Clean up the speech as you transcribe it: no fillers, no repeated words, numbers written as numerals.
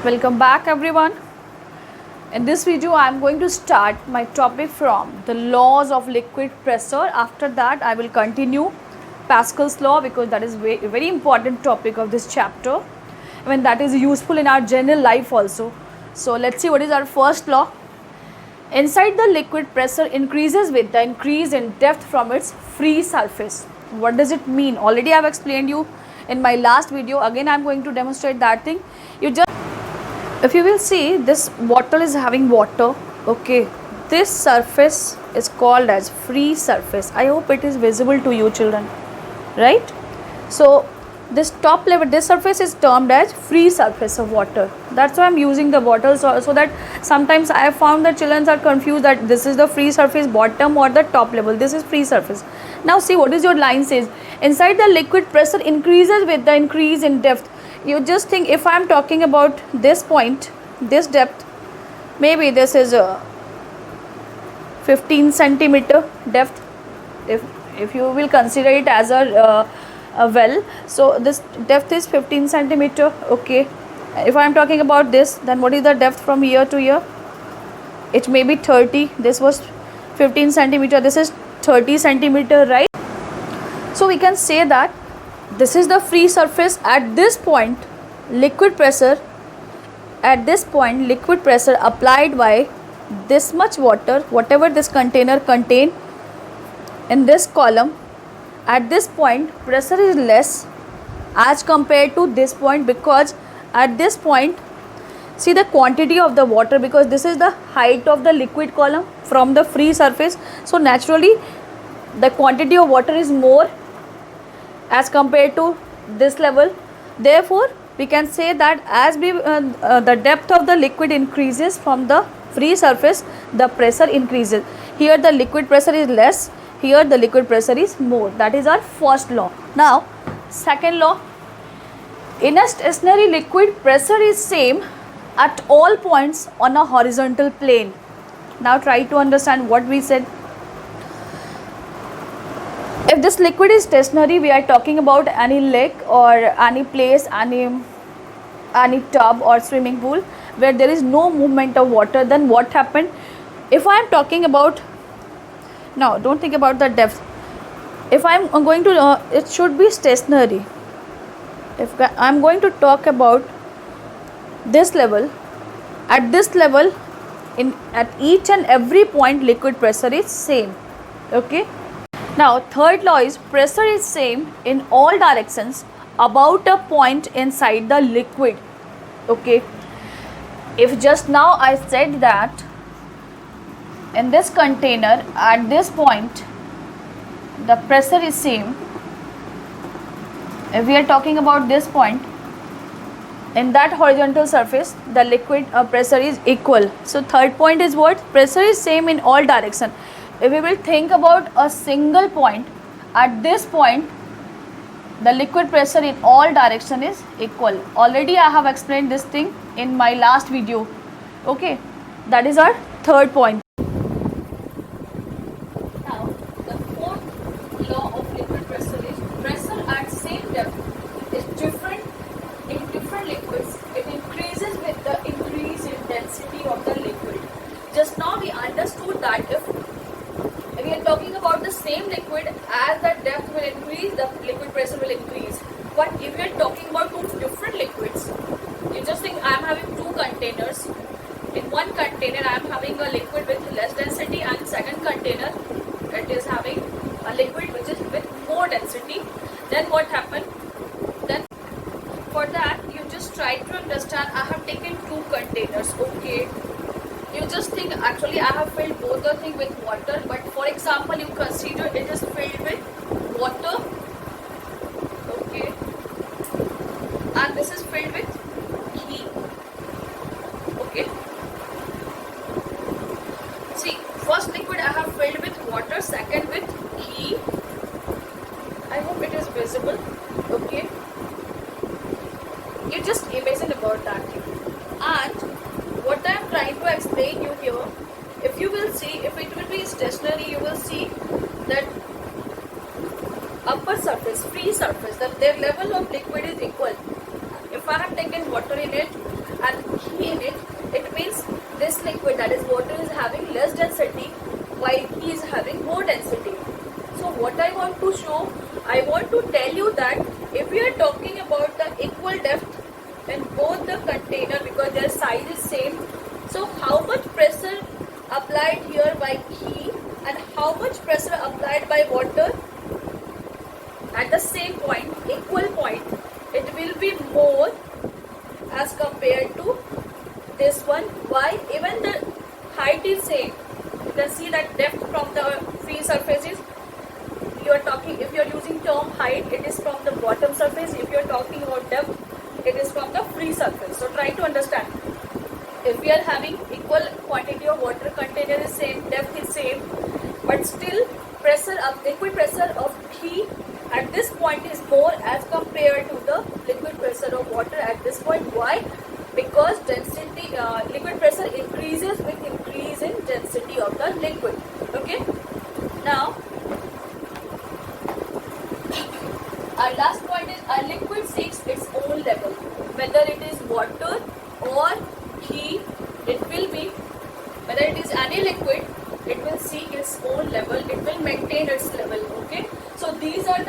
Welcome back everyone. In this video I am going to start my topic from the laws of liquid pressure. After that I will continue Pascal's law because that is a very important topic of this chapter. I mean that is useful in our general life also. So let's see what is our first law. Inside the liquid, pressure increases with the increase in depth from its free surface. What does it mean? Already I have explained you in my last video. Again I am going to demonstrate that thing. If you will see, this bottle is having water. Okay, this surface is called as free surface. I hope it is visible to you children, right? So this top level, this surface is termed as free surface of water. That's why I'm using the bottle, so that sometimes I have found that children are confused that this is the free surface bottom or the top level. This is free surface. Now see what is your line says. Inside the liquid, pressure increases with the increase in depth. You just think, if I am talking about this point, this depth, maybe this is a 15 centimeter depth, if you will consider it as a well. So this depth is 15 centimeter. Okay, if I am talking about this, then what is the depth from here to here? It may be 30. This was 15 centimeter, this is 30 centimeter, right? So we can say that this is the free surface. At this point liquid pressure applied by this much water, whatever this container contain in this column, at this point pressure is less as compared to this point, because at this point see the quantity of the water, because this is the height of the liquid column from the free surface, so naturally the quantity of water is more as compared to this level. Therefore we can say that as the depth of the liquid increases from the free surface, the pressure increases. Here the liquid pressure is less, here the liquid pressure is more. That is our first law. Now second law, in a stationary liquid, pressure is same at all points on a horizontal plane. Now try to understand what we said. If this liquid is stationary, we are talking about any lake or any place, any tub or swimming pool where there is no movement of water, then what happened? If I am talking about, now don't think about the depth. If I am going to, it should be stationary. If I am going to talk about this level, at this level, at each and every point liquid pressure is same. Okay. Now third law is pressure is same in all directions about a point inside the liquid. Okay, if just now I said that in this container at this point the pressure is same, if we are talking about this point, in that horizontal surface the liquid pressure is equal. So third point is what? Pressure is same in all direction. If we will think about a single point, at this point the liquid pressure in all direction is equal. Already I have explained this thing in my last video. Okay, that is our third point. Now the fourth law of liquid pressure is pressure at same depth is different in different liquids. It increases with the increase in density of the liquid. Just now we understood that if we are talking about the same liquid, as the depth will increase, the liquid pressure will increase. But if we are talking about two different liquids, you just think I am having two containers. In one container I am having a liquid with less density, and second container it is having a liquid which is with more density. Then what happened? Then for that you just try to understand, I have taken two containers. Okay, you just think actually I have filled both the thing with water, but for example you consider it is filled with water. Okay, and this is filled with ghee. Okay, see, first liquid I have filled with water, second with ghee. I hope it is visible. Okay, you just imagine about that thing. And what I am trying to explain you here, if you will see, if it will be stationary, you will see that upper surface, free surface, that their level of liquid is equal. If if I have taken water in it and ghee in it, it means this liquid, that is water, is having less density while ghee is having more density. So what I want to show, I want to tell you that if we are talking about the equal depth in both the container, because their size is same, so how much pressure applied here by ghee and how much pressure applied by water at the same point, equal point, it will be more as compared to this one. Why? Even the height is same. You can see that depth from the free surfaces. You are talking, if you are using term height, it is from the bottom surface. If you are talking about depth, it is from the free surface. So try to understand. If we are having equal quantity of water, container is same, depth is same, but still pressure of liquid pressure of ghee at this point is more as compared to the liquid pressure of water at this point. Why? Because density, liquid pressure increases with increase in density of the liquid. Okay. Now, our last point is a liquid seeks its own level. Whether it is water or ghee, it will be, whether it is any liquid, it will seek its own level, it will maintain its level. Okay, so these are